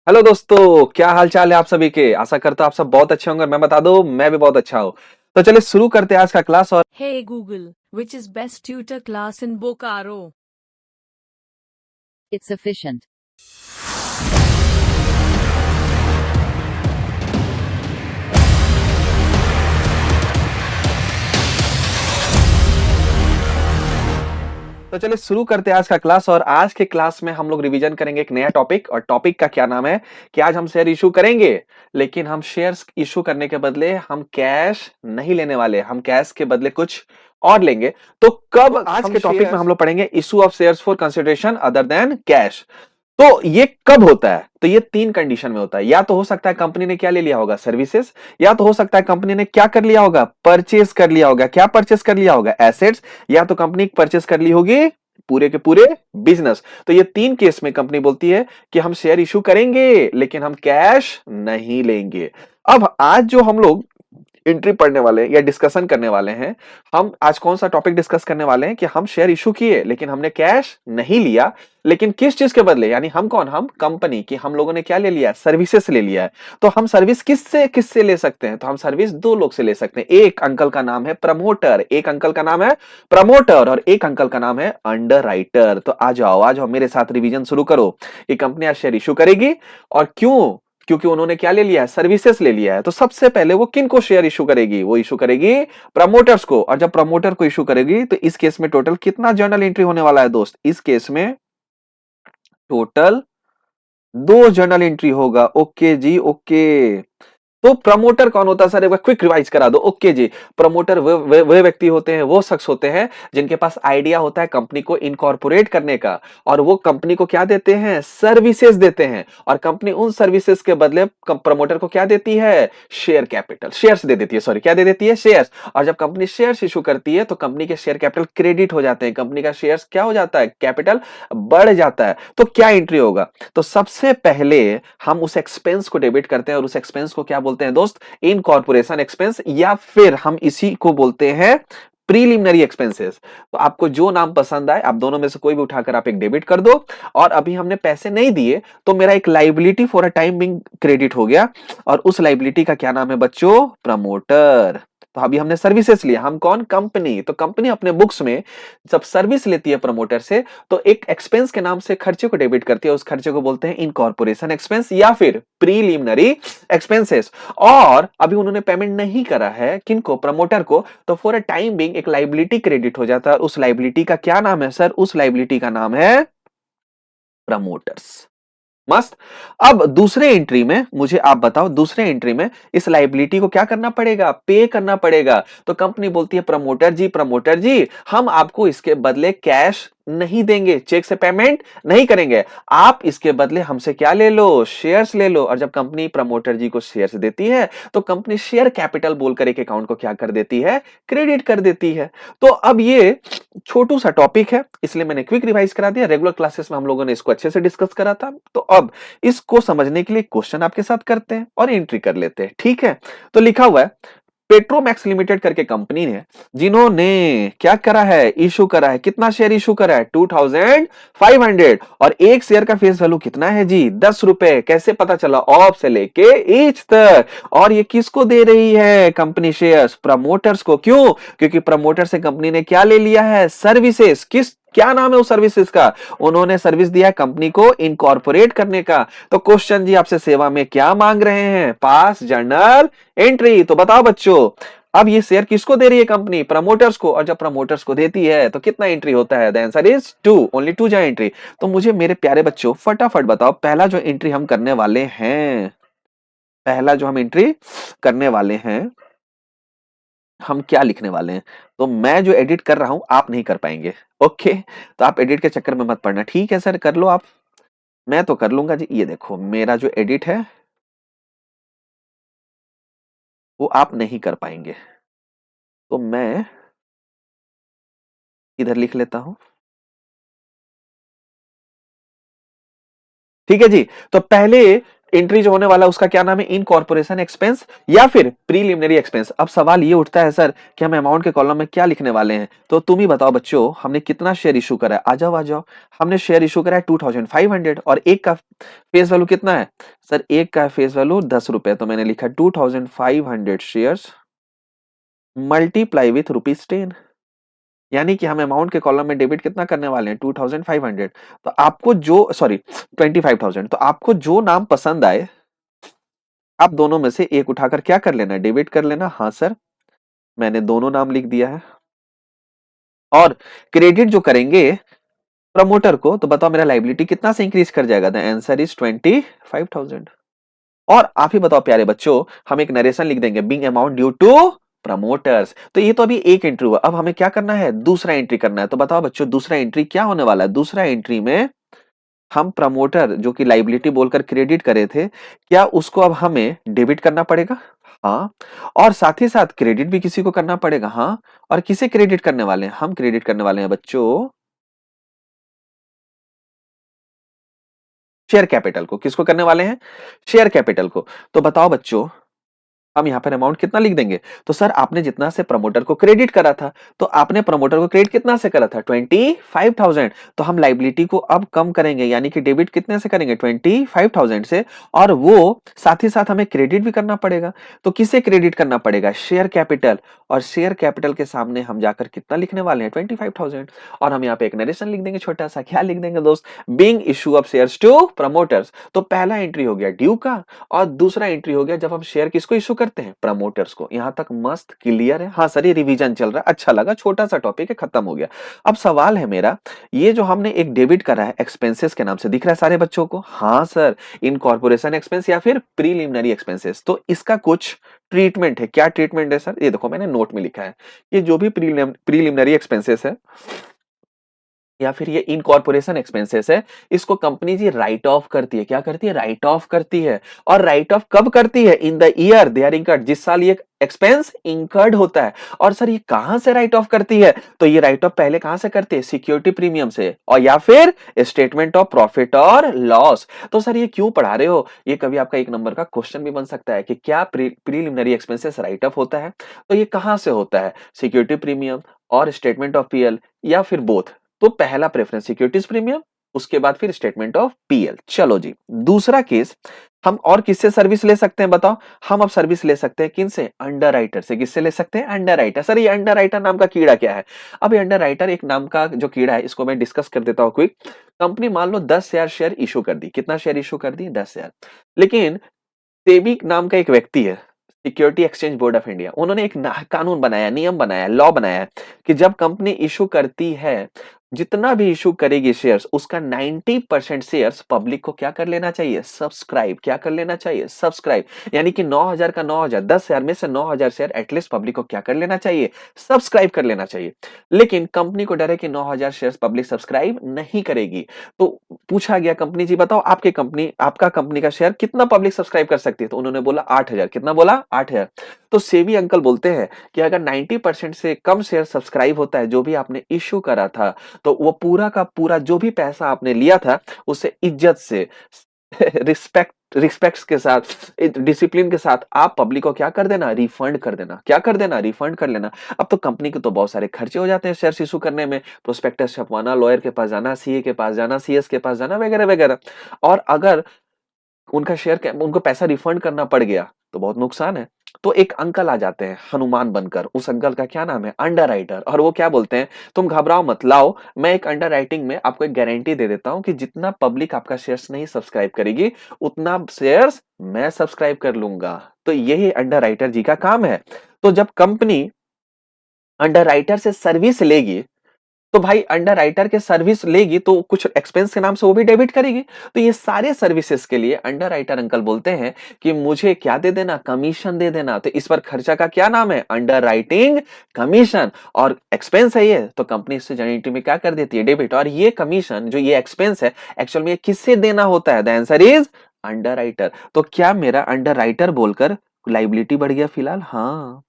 Hello दोस्तों, क्या हाल चाल है आप सभी के। आशा करता हूं आप सब बहुत अच्छे होंगे। मैं बता दूं, मैं भी बहुत अच्छा हूं। तो चलिए शुरू करते हैं आज का क्लास। और Hey Google, which is best tutor class in Bokaro? It's efficient. तो चलिए शुरू करते हैं आज का क्लास। और आज के क्लास में हम लोग रिवीजन करेंगे एक नया टॉपिक। और टॉपिक का क्या नाम है कि आज हम शेयर इशू करेंगे, लेकिन हम शेयर्स इशू करने के बदले हम कैश नहीं लेने वाले। हम कैश के बदले कुछ और लेंगे। तो कब आज के टॉपिक में हम लोग पढ़ेंगे issue of shares for consideration other than cash. तो ये कब होता है? तो ये तीन कंडीशन में होता है। या तो हो सकता है कंपनी ने क्या ले लिया होगा, सर्विसेज। या तो हो सकता है कंपनी ने क्या कर लिया होगा, परचेज कर लिया होगा। क्या परचेज कर लिया होगा? एसेट्स। या तो कंपनी परचेज कर ली होगी पूरे के पूरे बिजनेस। तो ये तीन केस में कंपनी बोलती है कि हम शेयर इशू करेंगे, लेकिन हम कैश नहीं लेंगे। अब आज जो हम लोग एंट्री पढ़ने वाले हैं या डिस्कशन करने वाले हैं, हम आज कौन सा टॉपिक डिस्कस करने वाले हैं कि हम शेयर इशू किए लेकिन हमने कैश नहीं लिया। लेकिन किस चीज के बदले, यानी हम कौन, हम कंपनी की, हम लोगों ने क्या ले लिया, सर्विसेज ले लिया है। तो हम सर्विस किससे किससे ले सकते हैं? तो हम सर्विस दो लोग से ले सकते हैं। एक अंकल का नाम है प्रमोटर, एक अंकल का नाम है प्रमोटर, और एक अंकल का नाम है अंडर राइटर। तो आ जाओ मेरे साथ रिवीजन शुरू करो। ये कंपनी आज शेयर इशू करेगी। और क्यों? क्योंकि उन्होंने क्या ले लिया है, सर्विसेज ले लिया है। तो सबसे पहले वो किन को शेयर इशू करेगी? वो इशू करेगी प्रमोटर्स को। और जब प्रमोटर को इशू करेगी तो इस केस में टोटल कितना जर्नल एंट्री होने वाला है दोस्त? इस केस में टोटल दो जर्नल एंट्री होगा। ओके जी, ओके। तो प्रमोटर कौन होता है सर? एक बार क्विक रिवाइज करा दो। ओके जी, प्रमोटर वे व्यक्ति होते हैं, वो शख्स होते हैं जिनके पास आइडिया होता है कंपनी को इनकॉर्पोरेट करने का। और वो कंपनी को क्या देते हैं, सर्विसेज देते हैं। और कंपनी उन सर्विसेज के बदले प्रमोटर को क्या देती है, शेयर कैपिटल, शेयर्स दे देती है। सॉरी, क्या दे देती है? शेयर्स। और जब कंपनी शेयर्स इशू करती है तो कंपनी के शेयर कैपिटल क्रेडिट हो जाते हैं। कंपनी का शेयर्स क्या हो जाता है, कैपिटल बढ़ जाता है। तो क्या एंट्री होगा? तो सबसे पहले हम उस एक्सपेंस को डेबिट करते हैं। और उस एक्सपेंस को क्या बोलते हैं दोस्त? इनकॉर्पोरेशन एक्सपेंस, या फिर हम इसी को बोलते हैं प्रीलिमिनरी एक्सपेंसेस। तो आपको जो नाम पसंद आए, आप दोनों में से कोई भी उठाकर आप एक डेबिट कर दो। और अभी हमने पैसे नहीं दिए तो मेरा एक liability for a time being credit हो गया। और उस लाइबिलिटी का क्या नाम है बच्चों? प्रमोटर। तो अभी हमने सर्विसेज लिया, हम कौन, कंपनी। तो कंपनी अपने बुक्स में जब सर्विस लेती है प्रमोटर से तो एक एक्सपेंस के नाम से खर्चे को डेबिट करती है। उस खर्चे को बोलते हैं इनकॉर्पोरेशन एक्सपेंस या फिर प्रीलिमिनरी एक्सपेंसेस। और अभी उन्होंने पेमेंट नहीं करा है, किनको, प्रमोटर को। तो फॉर अ टाइम बिंग एक लाइबिलिटी क्रेडिट हो जाता है। उस लाइबिलिटी का क्या नाम है सर? उस लाइबिलिटी का नाम है प्रमोटर्स। मस्त। अब दूसरे एंट्री में मुझे आप बताओ, दूसरे एंट्री में इस लाइबिलिटी को क्या करना पड़ेगा, पे करना पड़ेगा। तो कंपनी बोलती है प्रमोटर जी, प्रमोटर जी, हम आपको इसके बदले कैश नहीं देंगे, चेक से पेमेंट नहीं करेंगे। आप इसके बदले हमसे क्या ले लो, शेयर्स ले लो। और जब कंपनी प्रमोटर जी को शेयर्स देती है तो कंपनी शेयर कैपिटल बोलकर एक अकाउंट को क्या कर देती है, क्रेडिट कर देती है। तो अब ये छोटू सा टॉपिक है, इसलिए मैंने क्विक रिवाइज करा दिया। रेगुलर क्लासेस में हम लोगों ने इसको अच्छे से डिस्कस करा था। तो अब इसको समझने के लिए क्वेश्चन आपके साथ करते हैं और एंट्री कर लेते हैं, ठीक है। तो लिखा हुआ है पेट्रोमैक्स लिमिटेड करके कंपनी है, जिन्होंने क्या करा है, इशू करा है। कितना शेयर इशू करा है? 2500। और एक शेयर का फेस वैल्यू कितना है जी? 10 रुपए। कैसे पता चला? ऑफ से लेके ईच तक। और ये किसको दे रही है कंपनी शेयर्स? प्रमोटर्स को। क्यों? क्योंकि प्रमोटर से कंपनी ने क्या ले लिया है, सर्विसेज। किस, क्या नाम है उस सर्विसेज का? उन्होंने सर्विस दिया कंपनी को इनकॉर्पोरेट करने का। तो क्वेश्चन जी आपसे सेवा में क्या मांग रहे हैं? पास जर्नल एंट्री। तो बताओ बच्चों, अब ये शेयर किसको दे रही है कंपनी? प्रमोटर्स को। और जब प्रमोटर्स को देती है तो कितना एंट्री होता है? द आंसर इज 2, ओनली 2 जा एंट्री। तो मुझे मेरे प्यारे बच्चों फटाफट बताओ, पहला जो एंट्री हम करने वाले हैं, पहला जो हम एंट्री करने वाले हैं, हम क्या लिखने वाले हैं? तो मैं जो एडिट कर रहा हूं आप नहीं कर पाएंगे। ओके, तो आप एडिट के चक्कर में मत पड़ना, ठीक है सर? कर लो आप, मैं तो कर लूंगा जी। ये देखो मेरा जो एडिट है वो आप नहीं कर पाएंगे। तो मैं इधर लिख लेता हूं, ठीक है जी। तो पहले एंट्री जो होने वाला है उसका क्या नाम है, इनकॉर्पोरेशन एक्सपेंस या फिर प्रीलिमिनरी एक्सपेंस। अब सवाल ये उठता है सर कि हम अमाउंट के कॉलम में क्या लिखने वाले हैं, तो तुम ही बताओ बच्चों, हमने कितना शेयर इशू करा है, आ जाओ आ जाओ। हमने शेयर इशू करा है 2500 और एक का फेस वैल्यू कितना है सर, एक का फेस वैल्यू 10 रुपए, तो मैंने लिखा 2500 शेयर्स मल्टीप्लाई विथ ₹10, यानी कि हम अमाउंट के कॉलम में डेबिट कितना करने वाले हैं 2500। तो आपको जो सॉरी 25,000, तो आपको जो नाम पसंद आए आप दोनों में से एक उठाकर क्या कर लेना, डेबिट कर लेना। हाँ सर, मैंने दोनों नाम लिख दिया है। और क्रेडिट जो करेंगे प्रमोटर को, तो बताओ मेरा लाइबिलिटी कितना से इंक्रीज कर जाएगा, द आंसर इज 25,000। और आप ही बताओ प्यारे बच्चों, हम एक नरेशन लिख देंगे, being amount due to promoters. तो ये तो अभी एक एंट्री हुआ, अब हमें क्या करना है, दूसरा एंट्री करना है। तो बताओ बच्चों दूसरा एंट्री क्या होने वाला है, दूसरा एंट्री में हम प्रमोटर जो कि लाइबिलिटी बोलकर क्रेडिट करे थे, क्या उसको अब हमें डेबिट करना पड़ेगा। हाँ, और साथ ही साथ क्रेडिट भी किसी को करना पड़ेगा। हाँ, और किसे क्रेडिट करने वाले हैं, हम क्रेडिट करने वाले हैं बच्चों शेयर कैपिटल को। किसको करने वाले हैं, शेयर कैपिटल को। तो बताओ बच्चों हम यहाँ पर अमाउंट कितना लिख देंगे, तो सर आपने जितना से प्रमोटर को क्रेडिट करा था, तो आपने प्रमोटर को क्रेडिट कितना से करा था 25,000, तो हम लाइबिलिटी को अब कम करेंगे, यानी कि डेबिट कितने से करेंगे 25,000 से, और वो साथ ही साथ हमें क्रेडिट भी करना पड़ेगा। तो किसे क्रेडिट करना पड़ेगा, शेयर कैपिटल, और शेयर कैपिटल के सामने हम जाकर कितना लिखने वाले हैं 25,000। और हम यहाँ पे एक नरेशन लिख देंगे छोटा सा, क्या लिख देंगे दोस्त, being issue of shares to promoters. तो पहला एंट्री हो गया ड्यू का, और दूसरा एंट्री हो गया जब हम शेयर किसको इशू करते हैं, प्रमोटर्स को। यहां तक मस्त क्लियर है। हाँ सर ये रिवीजन चल रहा है, अच्छा लगा, छोटा सा टॉपिक है, खत्म हो गया। अब सवाल है मेरा, ये जो हमने एक डेबिट करा है एक्सपेंसेस के नाम से, दिख रहा है सारे बच्चों को। हाँ सर, इनकॉर्पोरेशन एक्सपेंस या फिर प्रीलिमिनरी एक्सपेंसेस। तो इसका कुछ ट्रीटमेंट है, क्या ट्रीटमेंट है सर, ये देखो मैंने नोट में लिखा है, ये जो भी प्रीलिमिनरी एक्सपेंसेस है या फिर ये इनकॉर्पोरेशन एक्सपेंसेस है, इसको कंपनी जी राइट ऑफ करती है। क्या करती है, राइट ऑफ करती है। और राइट ऑफ कब करती है, in the year they are incurred, जिस साल ये एक्सपेंस इंकर्ड होता है। और सर ये कहां से राइट ऑफ करती है, तो ये राइट ऑफ पहले कहां से करती है, सिक्योरिटी प्रीमियम से, और या फिर स्टेटमेंट ऑफ प्रॉफिट और लॉस। तो सर ये क्यों पढ़ा रहे हो, ये कभी आपका एक नंबर का क्वेश्चन भी बन सकता है कि क्या प्रीलिमिनरी एक्सपेंसेस राइट ऑफ होता है, तो ये कहां से होता है, सिक्योरिटी प्रीमियम और स्टेटमेंट ऑफ पीएल, या फिर बोथ। तो पहला प्रेफरेंस सिक्योरिटीज प्रीमियम, उसके बाद फिर स्टेटमेंट ऑफ पीएल। चलो जी, दूसरा केस हम और किससे सर्विस ले सकते हैं बताओ, हम अब सर्विस ले सकते हैं किनसे, अंडरराइटर से। किससे ले सकते हैं, अंडरराइटर। सर ये अंडरराइटर नाम का कीड़ा क्या है, अब ये अंडरराइटर एक नाम का जो कीड़ा है, इसको मैं डिस्कस कर देता हूं क्विक। कंपनी मान लो 10,000 शेयर इशू कर दी, कितना शेयर इशू कर दी, 10,000। लेकिन सेबी नाम का एक व्यक्ति है, security exchange board of India, उन्होंने एक कानून बनाया, नियम बनाया, लॉ बनाया कि जब कंपनी इशू करती है, जितना भी इशू करेगी शेयर्स, उसका 90% शेयर्स पब्लिक को क्या कर लेना चाहिए, सब्सक्राइब। क्या कर लेना चाहिए, सब्सक्राइब। यानी कि 9,000 का 9,000, 10,000 में से 9,000 शेयर एटलीस्ट पब्लिक को क्या कर लेना चाहिए, सब्सक्राइब कर लेना चाहिए। लेकिन कंपनी को डर है कि 9,000 शेयर्स पब्लिक सब्सक्राइब नहीं करेगी। तो पूछा गया कंपनी जी बताओ आपका कंपनी का शेयर कितना पब्लिक सब्सक्राइब कर सकती है, तो उन्होंने बोला 8,000। कितना बोला, 8,000। तो सेबी अंकल बोलते हैं कि अगर 90% से कम शेयर सब्सक्राइब होता है, जो भी आपने इश्यू करा था, तो वो पूरा का पूरा जो भी पैसा आपने लिया था, उसे इज्जत से रिस्पेक्ट के साथ, डिसिप्लिन के साथ आप पब्लिक को क्या कर देना, रिफंड कर देना। क्या कर देना, रिफंड कर लेना। अब तो कंपनी के तो बहुत सारे खर्चे हो जाते हैं शेयर इशू करने में, प्रोस्पेक्टस छपवाना, लॉयर के पास जाना, सीए के पास जाना, सीएस के पास जाना, वगैरह वगैरह। और अगर उनको पैसा रिफंड करना पड़ गया तो बहुत नुकसान है। तो एक अंकल आ जाते हैं हनुमान बनकर, उस अंकल का क्या नाम है, अंडरराइटर। और वो क्या बोलते हैं, तुम घबराओ मत, लाओ मैं एक अंडरराइटिंग में आपको एक गारंटी दे देता हूं कि जितना पब्लिक आपका शेयर्स नहीं सब्सक्राइब करेगी, उतना शेयर्स मैं सब्सक्राइब कर लूंगा। तो यही अंडरराइटर जी का काम है। तो जब कंपनी अंडरराइटर से सर्विस लेगी, तो भाई अंडरराइटर के सर्विस लेगी तो कुछ एक्सपेंस के नाम से वो भी डेबिट करेगी। तो ये सारे सर्विसेज के लिए अंडरराइटर अंकल बोलते हैं कि मुझे क्या दे देना, कमीशन दे देना। तो इस पर खर्चा का क्या नाम है, अंडरराइटिंग कमीशन। और एक्सपेंस है ये, तो कंपनी इससे जनरेटिव में क्या कर देती है, डेबिट। और ये कमीशन जो ये एक्सपेंस है, एक्चुअल में किससे देना होता है, द आंसर इज अंडरराइटर। तो क्या मेरा अंडरराइटर बोलकर लाइबिलिटी बढ़ गया फिलहाल, हाँ।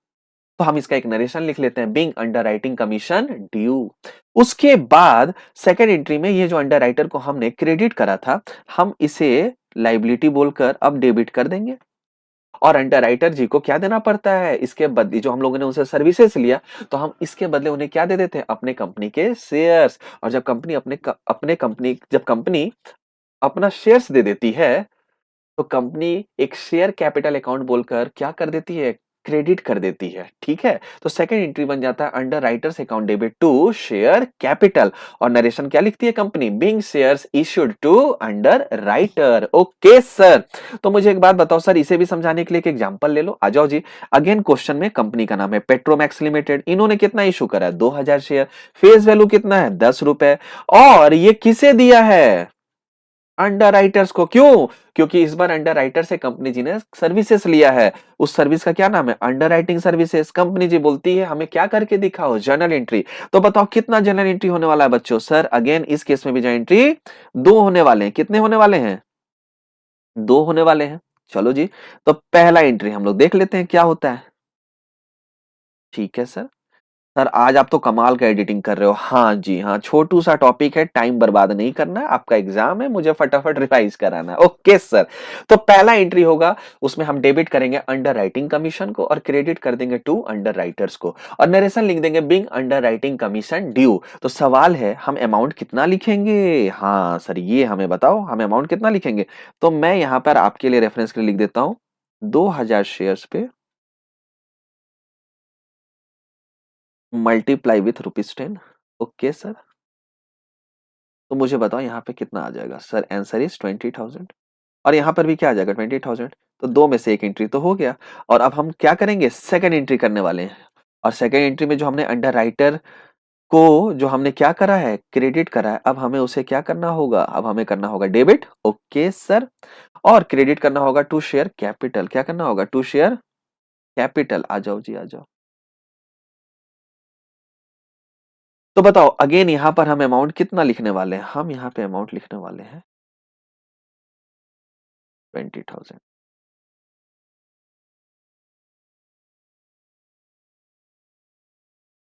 तो हम इसका एक नरेशन लिख लेते हैं, बिंग अंडरराइटिंग कमीशन ड्यू। उसके बाद सेकंड एंट्री में ये जो अंडरराइटर को हमने क्रेडिट करा था, हम इसे लाइबिलिटी बोलकर अब डेबिट कर देंगे। और अंडरराइटर जी को क्या देना पड़ता है, इसके बदले जो हम लोगों ने उनसे सर्विसेज लिया तो हम इसके बदले उन्हें क्या दे देते हैं, अपने कंपनी के शेयर्स। और जब कंपनी जब कंपनी अपना शेयर्स दे देती है तो कंपनी एक शेयर कैपिटल अकाउंट बोलकर क्या कर देती है, क्रेडिट कर देती है। ठीक है, तो सेकंड एंट्री बन जाता है underwriters account debit to share capital. और नरेशन क्या लिखती है company, being shares issued to underwriter. Okay sir, तो मुझे एक बात बताओ सर, इसे भी समझाने के लिए एक एग्जांपल ले लो। आ जाओ जी। अगेन क्वेश्चन में कंपनी का नाम है पेट्रोमैक्स लिमिटेड, इन्होंने कितना इशू करा है, 2000 शेयर, फेस वैल्यू कितना है, 10 रुपए। और ये किसे दिया है, अंडर राइटर्स को। क्यों, क्योंकि इस बार अंडर राइटर से कंपनी जी ने सर्विसेज लिया है। उस सर्विस का क्या नाम है, अंडर राइटिंग सर्विसेज। कंपनी जी बोलती है हमें क्या करके दिखाओ, जर्नल एंट्री। तो बताओ कितना जर्नल एंट्री होने वाला है बच्चों। सर अगेन इस केस में भी जर्नल एंट्री 2 होने वाले हैं। कितने होने वाले हैं, 2 होने वाले हैं। चलो जी, तो पहला एंट्री हम लोग देख लेते हैं क्या होता है। ठीक है सर। सर आज आप तो कमाल का एडिटिंग कर रहे हो। हाँ जी हाँ, छोटू सा टॉपिक है, टाइम बर्बाद नहीं करना है, आपका एग्जाम है, मुझे फटाफट रिवाइज कराना है। ओके सर, तो पहला एंट्री होगा, उसमें हम डेबिट करेंगे अंडर राइटिंग कमीशन को और क्रेडिट कर देंगे टू अंडर राइटर्स को। और नरेशन लिख देंगे being underwriting commission due. तो सवाल है हम अमाउंट कितना लिखेंगे। हाँ सर, ये हमें बताओ हम अमाउंट कितना लिखेंगे। तो मैं यहां पर आपके लिए रेफरेंस के लिए लिख देता हूं 2000 शेयर्स पे मल्टीप्लाई विथ ₹10। ओके सर, तो मुझे बताओ यहाँ पे कितना आ जाएगा। Sir answer is 20,000। और यहाँ पर भी क्या आ जाएगा 20,000। तो दो में से एक एंट्री तो हो गया। और अब हम क्या करेंगे, सेकंड एंट्री करने वाले हैं। और सेकंड एंट्री में जो हमने अंडर राइटर को जो हमने क्या करा है, क्रेडिट करा है, अब हमें उसे क्या करना होगा, अब हमें करना होगा डेबिट। ओके सर, और क्रेडिट करना होगा टू शेयर कैपिटल। क्या करना होगा, टू शेयर कैपिटल। आ जाओ जी आ जाओ। तो बताओ अगेन यहाँ पर हम अमाउंट कितना लिखने वाले हैं, हम यहाँ पे अमाउंट लिखने वाले हैं 20,000।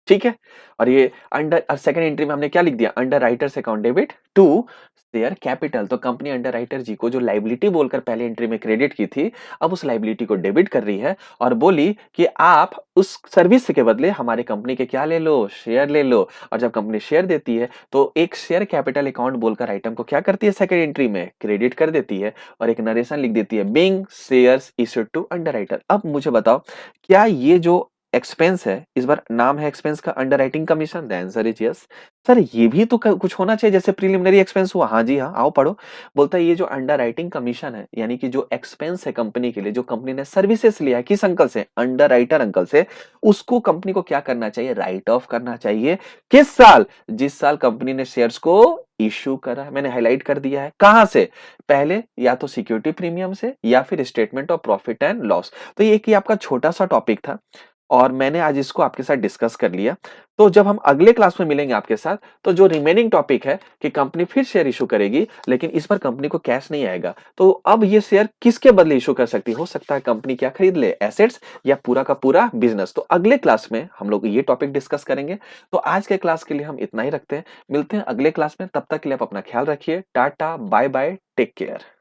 ठीक है, और ये अंडर सेकंड एंट्री में हमने क्या लिख दिया, underwriters account debit to share capital. तो कंपनी अंडर राइटर जी को जो लाइबिलिटी बोलकर पहले एंट्री में क्रेडिट की थी, अब उस लाइबिलिटी को डेबिट कर रही है और बोली कि आप उस सर्विस के बदले हमारे कंपनी के क्या ले लो, शेयर ले लो। और जब कंपनी शेयर देती है तो एक शेयर कैपिटल अकाउंट बोलकर आइटम को क्या करती है, सेकंड एंट्री में क्रेडिट कर देती है और एक नरेशन लिख देती है being shares issued to underwriter. अब मुझे बताओ, क्या ये जो एक्सपेंस है, इस बार नाम है एक्सपेंस का under writing commission, the answer is yes. Sir ये भी तो कुछ होना चाहिए जैसे प्रीलिमिनरी एक्सपेंस हुआ। हाँ जी हाँ, आओ पढ़ो। बोलता है ये जो अंडर राइटिंग कमीशन है, यानी कि जो एक्सपेंस है कंपनी के लिए, जो कंपनी ने सर्विसेज लिया है किस अंकल से, अंडर राइटर अंकल से, उसको कंपनी को क्या करना चाहिए, राइट ऑफ करना चाहिए। किस साल, जिस साल कंपनी ने शेयर्स को इश्यू करा है। मैंने हाईलाइट कर दिया है कहां से, पहले या तो सिक्योरिटी प्रीमियम से या फिर statement of profit and loss. तो ये एक ही आपका छोटा सा टॉपिक था और मैंने आज इसको आपके साथ डिस्कस कर लिया। तो जब हम अगले क्लास में मिलेंगे आपके साथ, तो जो रिमेनिंग टॉपिक है कि कंपनी फिर शेयर इशू करेगी, लेकिन इस बार कंपनी को कैश नहीं आएगा। तो अब ये शेयर किसके बदले इशू कर सकती, हो सकता है कंपनी क्या खरीद ले, एसेट्स या पूरा का पूरा बिजनेस। तो अगले क्लास में हम लोग ये टॉपिक डिस्कस करेंगे। तो आज के क्लास के लिए हम इतना ही रखते हैं, मिलते हैं अगले क्लास में। तब तक के लिए आप अपना ख्याल रखिए। Tata bye bye, take care.